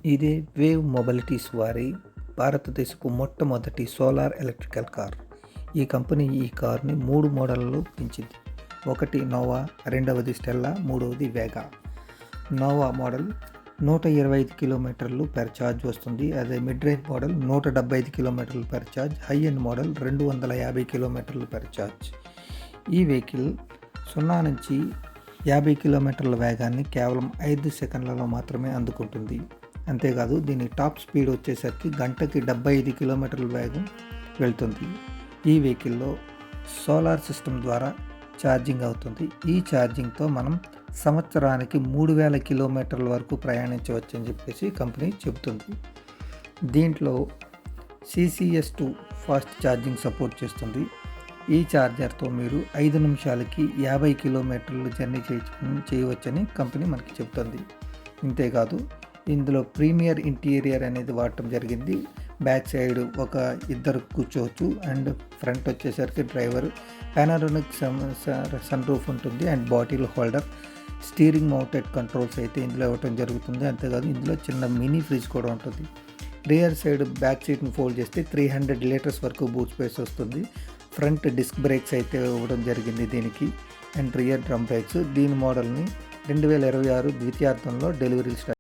ఇదే వేవ్ మొబిలిటీస్ వారి భారతదేశపు మొట్టమొదటి సోలార్ ఎలక్ట్రికల్ కార్. ఈ కంపెనీ ఈ కార్ని 3 మోడళ్లలో పెంచింది. ఒకటి నోవా, రెండవది స్టెల్లా, మూడవది వేగా. నోవా మోడల్ 125 కిలోమీటర్లు పెర్ ఛార్జ్ వస్తుంది. అదే మిడ్ రేంజ్ మోడల్ 175 కిలోమీటర్లు per charge, high end model 250 కిలోమీటర్లు పెర్ ఛార్జ్. ఈ వెహికల్ 0 నుంచి 50 కిలోమీటర్ల వేగాన్ని కేవలం 5 సెకండ్లలో మాత్రమే అందుకుంటుంది. అంతేకాదు దీని టాప్ స్పీడ్ వచ్చేసరికి గంటకి 75 కిలోమీటర్ల వేగం వెళ్తుంది. ఈ వెహికల్లో సోలార్ సిస్టమ్ ద్వారా ఛార్జింగ్ అవుతుంది. ఈ ఛార్జింగ్తో మనం సంవత్సరానికి 3000 కిలోమీటర్ల వరకు ప్రయాణించవచ్చు అని చెప్పేసి కంపెనీ చెబుతుంది. దీంట్లో CCS2 ఫాస్ట్ ఛార్జింగ్ సపోర్ట్ చేస్తుంది. ఈ ఛార్జర్తో మీరు 5 నిమిషాలకి 50 కిలోమీటర్లు జర్నీ చేయవచ్చని కంపెనీ మనకి చెబుతుంది. ఇంతేకాదు ఇందులో ప్రీమియర్ ఇంటీరియర్ అనేది వాడటం జరిగింది. బ్యాక్ సైడ్ ఒక ఇద్దరు కూర్చోవచ్చు అండ్ ఫ్రంట్ వచ్చేసరికి డ్రైవర్, పానోరామిక్ సన్ రూఫ్ ఉంటుంది and bottle holder, steering mounted controls అయితే ఇందులో ఇవ్వటం జరుగుతుంది. అంతేకాదు ఇందులో చిన్న మినీ ఫ్రిడ్జ్ కూడా ఉంటుంది. రియర్ సైడ్ బ్యాక్ సీట్ని ఫోల్డ్ చేస్తే 300 లీటర్స్ వరకు బూట్ స్పేస్ వస్తుంది. ఫ్రంట్ డిస్క్ బ్రేక్స్ అయితే ఇవ్వడం జరిగింది దీనికి అండ్ రియర్ డ్రమ్ బ్రేక్స్. దీని మోడల్ని 2026 ద్వితీయార్థంలో డెలివరీ స్టార్ట్